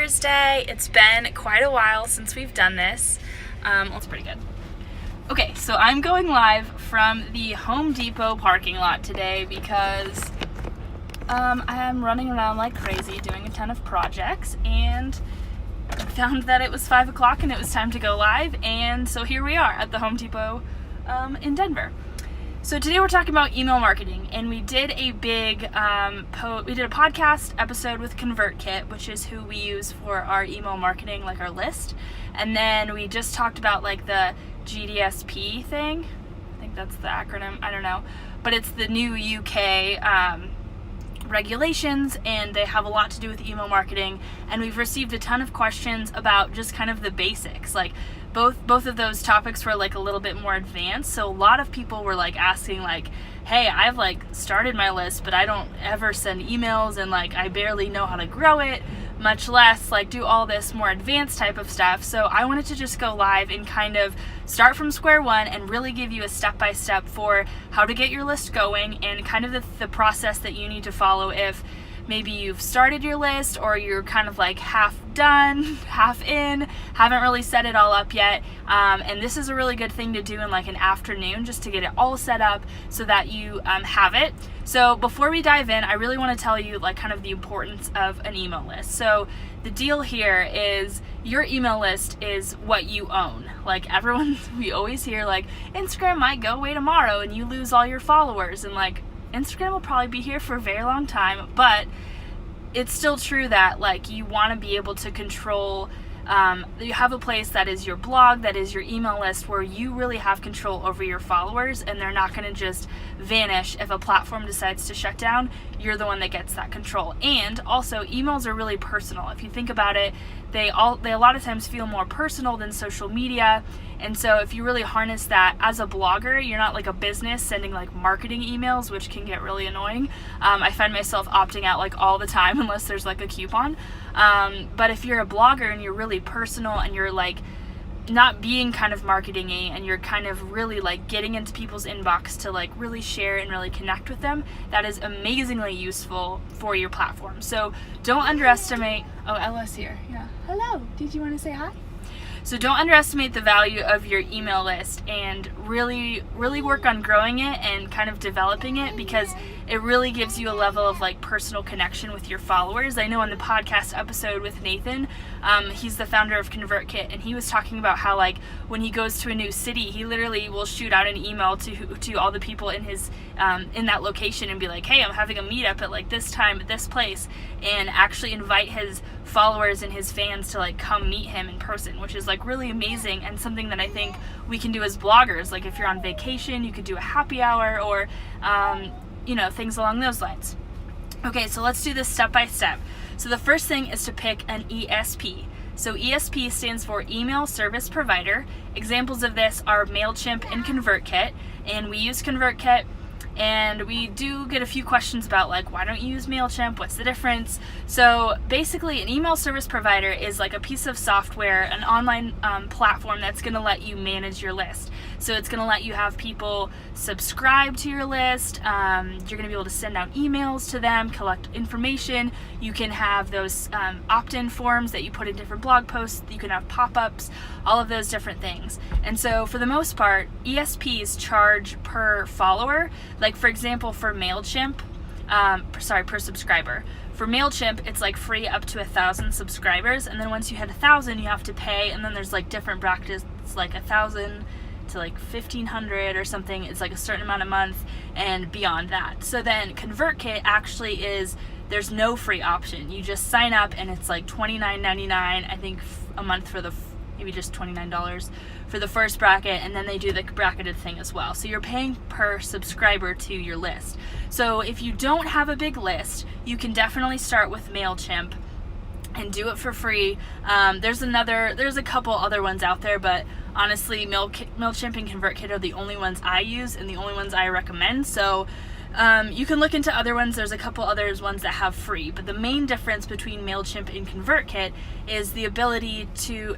Thursday. It's been quite a while since we've done this. That's pretty good. Okay, so I'm going live from the Home Depot parking lot today because I am running around like crazy doing a ton of projects, and I found that it was 5 o'clock and it was time to go live, and so here we are at the Home Depot in Denver. So today we're talking about email marketing, and we did a big we did a podcast episode with ConvertKit, which is who we use for our email marketing, like our list. And then we just talked about like the GDSP thing. I think that's the acronym. I don't know, but it's the new UK regulations, and they have a lot to do with email marketing. And we've received a ton of questions about just kind of the basics, like both of those topics were like a little bit more advanced. So a lot of people were like asking like, hey, I've like started my list, but I don't ever send emails, and like I barely know how to grow it, much less like do all this more advanced type of stuff. So I wanted to just go live and kind of start from square one and really give you a step-by-step for how to get your list going, and kind of the process that you need to follow if maybe you've started your list, or you're kind of like half done, half in, haven't really set it all up yet. And this is a really good thing to do in like an afternoon, just to get it all set up so that you have it. So before we dive in, I really want to tell you like kind of the importance of an email list. So the deal here is your email list is what you own. Like everyone, we always hear like Instagram might go away tomorrow and you lose all your followers, and like Instagram will probably be here for a very long time, but it's still true that like you want to be able to control, you have a place that is your blog, that is your email list, where you really have control over your followers, and they're not going to just vanish if a platform decides to shut down. You're the one that gets that control. And also, emails are really personal. If you think about it, they a lot of times feel more personal than social media. And so if you really harness that as a blogger, you're not like a business sending like marketing emails, which can get really annoying. I find myself opting out like all the time unless there's like a coupon. But if you're a blogger and you're really personal, and you're like not being kind of marketing-y, and you're kind of really like getting into people's inbox to like really share and really connect with them, that is amazingly useful for your platform. So don't underestimate. Oh, Ella's here. Yeah. Hello. Did you want to say hi? So don't underestimate the value of your email list, and really work on growing it and kind of developing it, because it really gives you a level of like personal connection with your followers. I know on the podcast episode with Nathan, he's the founder of ConvertKit, and he was talking about how like when he goes to a new city, he literally will shoot out an email to all the people in his in that location and be like, hey, I'm having a meetup at like this time at this place, and actually invite his followers and his fans to like come meet him in person, which is like really amazing, and something that I think we can do as bloggers. Like if you're on vacation, you could do a happy hour, or things along those lines. Okay, so let's do this step by step. So the first thing is to pick an ESP. So ESP stands for Email Service Provider. Examples of this are MailChimp and ConvertKit, and we use ConvertKit. And we do get a few questions about like, why don't you use MailChimp? What's the difference? So basically, an email service provider is like a piece of software, an online platform that's going to let you manage your list. So it's going to let you have people subscribe to your list. You're going to be able to send out emails to them, collect information. You can have those opt-in forms that you put in different blog posts. You can have pop-ups, all of those different things. And so for the most part, ESPs charge per follower. Like for example, for MailChimp, per subscriber. For MailChimp, it's like free up to 1,000 subscribers, and then once you hit 1,000, you have to pay, and then there's like different brackets, like 1,000 to like 1,500 or something. It's like a certain amount a month and beyond that. So then ConvertKit actually there's no free option. You just sign up, and it's like $29.99, I think, a month for maybe just $29 for the first bracket, and then they do the bracketed thing as well. So you're paying per subscriber to your list. So if you don't have a big list, you can definitely start with MailChimp and do it for free. There's a couple other ones out there, but honestly, MailChimp and ConvertKit are the only ones I use and the only ones I recommend. So you can look into other ones. There's a couple other ones that have free, but the main difference between MailChimp and ConvertKit is the ability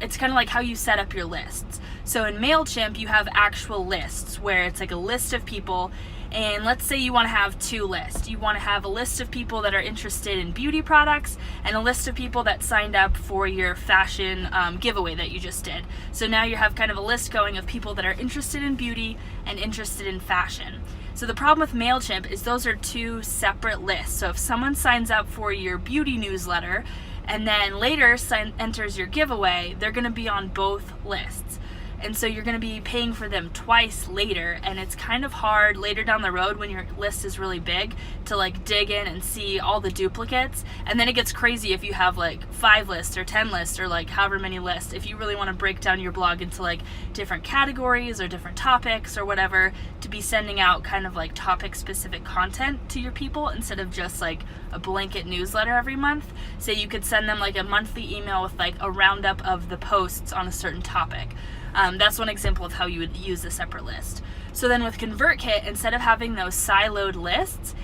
it's kind of like how you set up your lists. So in MailChimp, you have actual lists where it's like a list of people, And let's say you want to have 2 lists. You want to have a list of people that are interested in beauty products and a list of people that signed up for your fashion giveaway that you just did. So now you have kind of a list going of people that are interested in beauty and interested in fashion. So the problem with MailChimp is those are 2 separate lists. So if someone signs up for your beauty newsletter and then later enters your giveaway, they're going to be on both lists. And so you're going to be paying for them twice later, and it's kind of hard later down the road when your list is really big to like dig in and see all the duplicates. And then it gets crazy if you have like 5 lists or 10 lists or like however many lists. If you really want to break down your blog into like different categories or different topics or whatever, to be sending out kind of like topic specific content to your people instead of just like a blanket newsletter every month. So you could send them like a monthly email with like a roundup of the posts on a certain topic. That's one example of how you would use a separate list. So then with ConvertKit, instead of having those siloed lists,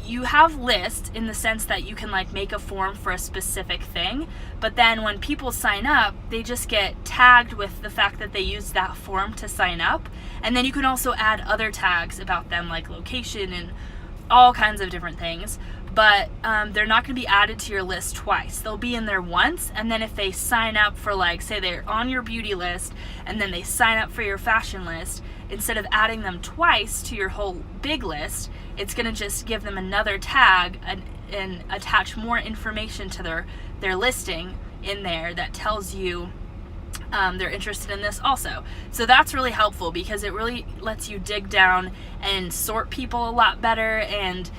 you have lists in the sense that you can like make a form for a specific thing, but then when people sign up, they just get tagged with the fact that they used that form to sign up. And then you can also add other tags about them, like location and all kinds of different things. But they're not going to be added to your list twice. They'll be in there once, and then if they sign up for, like, say they're on your beauty list, and then they sign up for your fashion list, instead of adding them twice to your whole big list, it's going to just give them another tag and attach more information to their listing in there that tells you they're interested in this also. So that's really helpful because it really lets you dig down and sort people a lot better, and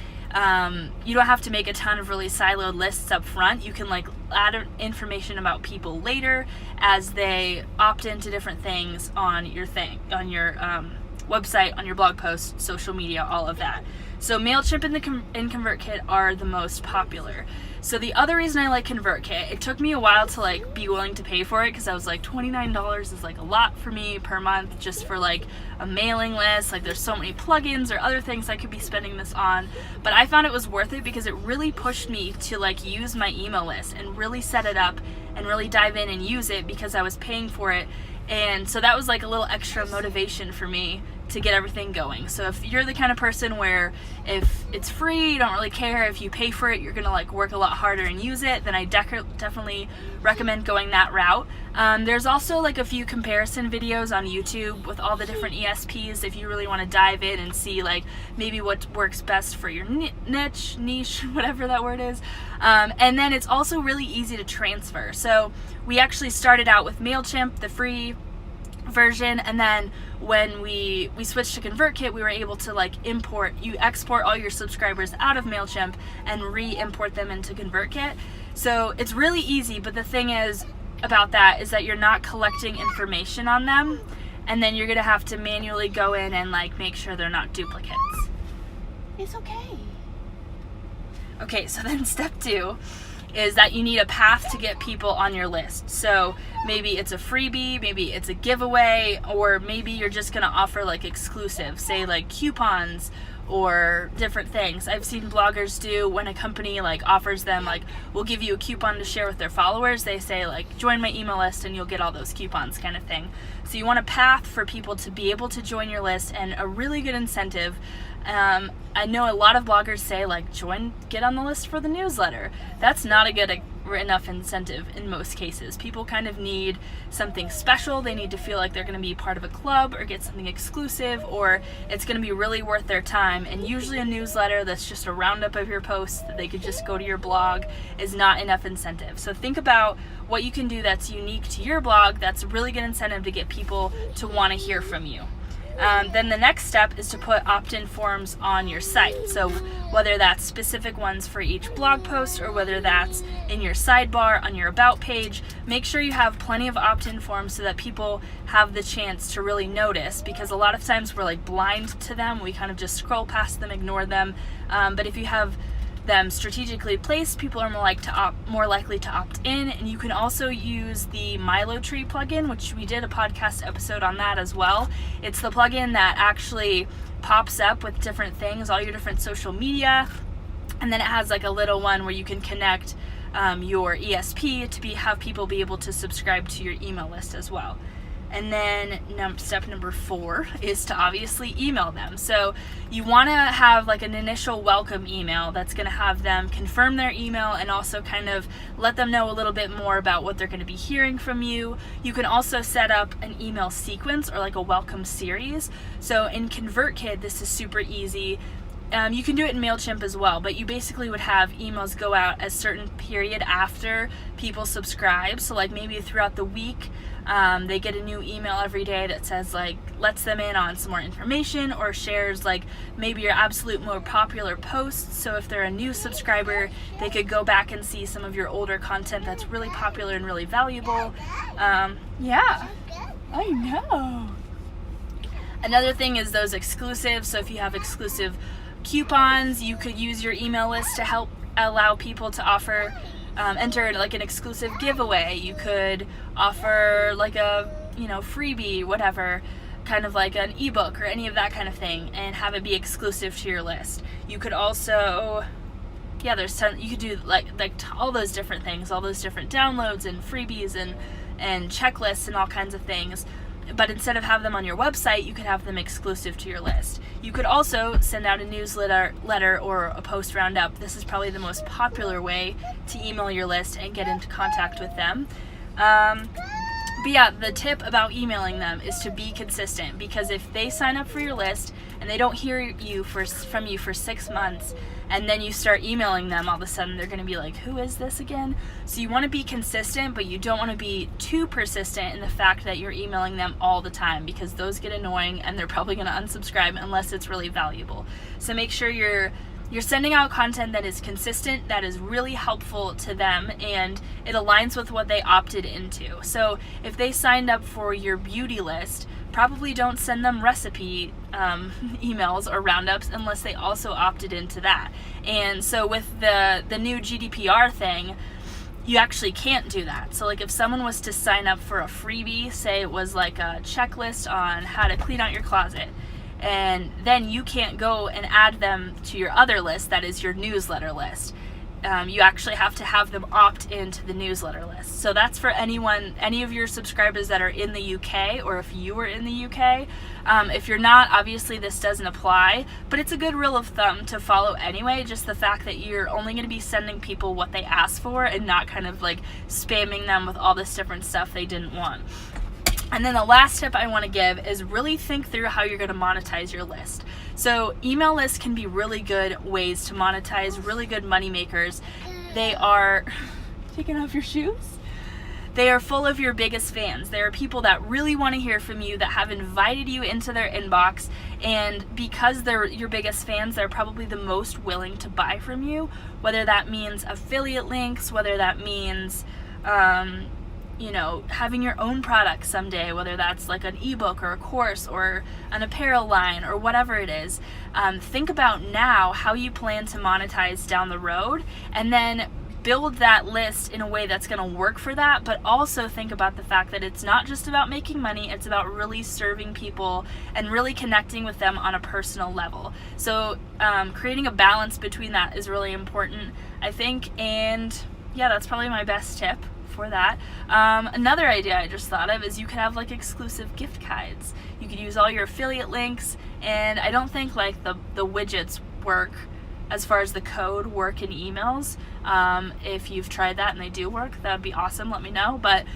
you don't have to make a ton of really siloed lists up front. You can like add information about people later as they opt into different things on your website, on your blog post, social media, all of that. So MailChimp and ConvertKit are the most popular. So the other reason I like ConvertKit, it took me a while to like be willing to pay for it because I was like, $29 is like a lot for me per month just for like a mailing list. Like there's so many plugins or other things I could be spending this on. But I found it was worth it because it really pushed me to like use my email list and really set it up and really dive in and use it because I was paying for it. And so that was like a little extra motivation for me to get everything going. So if you're the kind of person where if it's free, you don't really care, if you pay for it, you're gonna like work a lot harder and use it, then I definitely recommend going that route. There's also like a few comparison videos on YouTube with all the different ESPs if you really want to dive in and see like maybe what works best for your niche, whatever that word is. And then it's also really easy to transfer. So we actually started out with MailChimp, the free version, and then when we switched to ConvertKit, we were able to like export all your subscribers out of MailChimp and re-import them into ConvertKit. So it's really easy, but the thing is about that is that you're not collecting information on them, and then you're gonna have to manually go in and like make sure they're not duplicates. It's okay. Okay, so then step 2 is that you need a path to get people on your list. So maybe it's a freebie, maybe it's a giveaway, or maybe you're just gonna offer like exclusive, say like coupons or different things. I've seen bloggers do when a company like offers them like, we'll give you a coupon to share with their followers, they say like, join my email list and you'll get all those coupons kind of thing. So you want a path for people to be able to join your list and a really good incentive. I know a lot of bloggers say like, get on the list for the newsletter. That's not a good enough incentive in most cases. People kind of need something special. They need to feel like they're going to be part of a club or get something exclusive, or it's going to be really worth their time. And usually a newsletter that's just a roundup of your posts that they could just go to your blog is not enough incentive. So think about what you can do that's unique to your blog that's a really good incentive to get people to want to hear from you. Then the next step is to put opt-in forms on your site. So whether that's specific ones for each blog post or whether that's in your sidebar on your about page, make sure you have plenty of opt-in forms so that people have the chance to really notice, because a lot of times we're like blind to them. We kind of just scroll past them, ignore them. But if you have them strategically placed, people are more likely to opt in. And you can also use the MiloTree plugin, which we did a podcast episode on that as well. It's the plugin that actually pops up with different things, all your different social media, and then it has like a little one where you can connect your ESP to have people be able to subscribe to your email list as well. And then step number 4 is to obviously email them. So you want to have like an initial welcome email that's going to have them confirm their email and also kind of let them know a little bit more about what they're going to be hearing from you. You can also set up an email sequence or like a welcome series. So in ConvertKit, this is super easy. You can do it in MailChimp as well, but you basically would have emails go out a certain period after people subscribe. So like maybe throughout the week, they get a new email every day that says like lets them in on some more information or shares like maybe your absolute more popular posts. So if they're a new subscriber, they could go back and see some of your older content that's really popular and really valuable. Yeah, I know. Another thing is those exclusives. So if you have exclusive coupons, you could use your email list to help allow people to offer enter like an exclusive giveaway. You could offer like a freebie, whatever, kind of like an ebook or any of that kind of thing, and have it be exclusive to your list. You could also you could do like all those different things, all those different downloads and freebies and checklists and all kinds of things. But instead of have them on your website, you could have them exclusive to your list. You could also send out a newsletter or a post roundup. This is probably the most popular way to email your list and get into contact with them. But yeah, the tip about emailing them is to be consistent, because if they sign up for your list and they don't hear from you for 6 months, and then you start emailing them, all of a sudden they're going to be like, who is this again? So you want to be consistent, but you don't want to be too persistent in the fact that you're emailing them all the time, because those get annoying and they're probably going to unsubscribe unless it's really valuable. So make sure you're sending out content that is consistent, that is really helpful to them, and it aligns with what they opted into. So if they signed up for your beauty list, probably don't send them recipe emails or roundups unless they also opted into that. And so with the new GDPR thing, you actually can't do that. So like if someone was to sign up for a freebie, say it was like a checklist on how to clean out your closet, and then you can't go and add them to your other list, that is your newsletter list. You actually have to have them opt into the newsletter list. So that's for any of your subscribers that are in the UK, or if you are in the UK. If you're not, obviously this doesn't apply, but it's a good rule of thumb to follow anyway, just the fact that you're only going to be sending people what they asked for and not kind of like spamming them with all this different stuff they didn't want. And then the last tip I want to give is really think through how you're going to monetize your list. So email lists can be really good ways to monetize, really good money makers. They are taking off your shoes. They are full of your biggest fans. There are people that really want to hear from you, that have invited you into their inbox, and because they're your biggest fans, they're probably the most willing to buy from you, whether that means affiliate links, whether that means having your own product someday, whether that's like an ebook or a course or an apparel line or whatever it is. Think about now how you plan to monetize down the road, and then build that list in a way that's going to work for that, but also think about the fact that it's not just about making money, it's about really serving people and really connecting with them on a personal level. So creating a balance between that is really important, I think, and yeah, that's probably my best tip for that. Another idea I just thought of is you could have like exclusive gift guides. You could use all your affiliate links, and I don't think like the widgets work as far as the code work in emails. If you've tried that and they do work, that would be awesome, let me know. But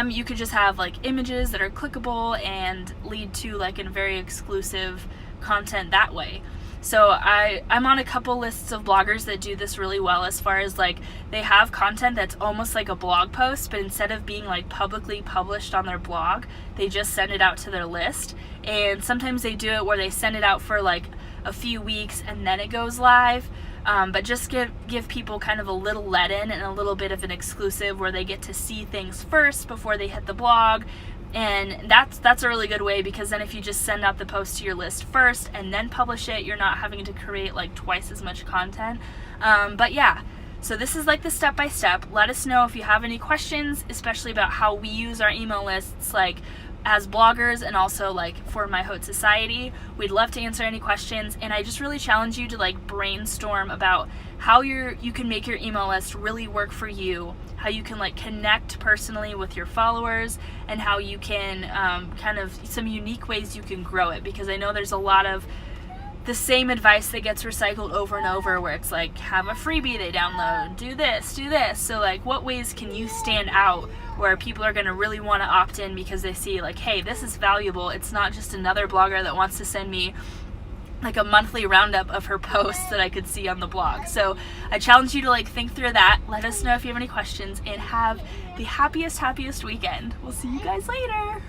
you could just have like images that are clickable and lead to like a very exclusive content that way. So I'm on a couple lists of bloggers that do this really well, as far as like they have content that's almost like a blog post, but instead of being like publicly published on their blog, they just send it out to their list. And sometimes they do it where they send it out for like a few weeks and then it goes live. But just give people kind of a little let-in and a little bit of an exclusive where they get to see things first before they hit the blog. And that's a really good way, because then if you just send out the post to your list first and then publish it, you're not having to create like twice as much content. But yeah, so this is like the step-by-step. Let us know if you have any questions, especially about how we use our email lists, like as bloggers and also like for My Haute Society. We'd love to answer any questions, and I just really challenge you to like brainstorm about how you can make your email list really work for you, how you can like connect personally with your followers, and how you can kind of some unique ways you can grow it, because I know there's a lot of the same advice that gets recycled over and over, where it's like, have a freebie they download, do this. So like, what ways can you stand out where people are going to really want to opt in because they see like, hey, this is valuable. It's not just another blogger that wants to send me like a monthly roundup of her posts that I could see on the blog. So I challenge you to like think through that. Let us know if you have any questions, and have the happiest weekend. We'll see you guys later.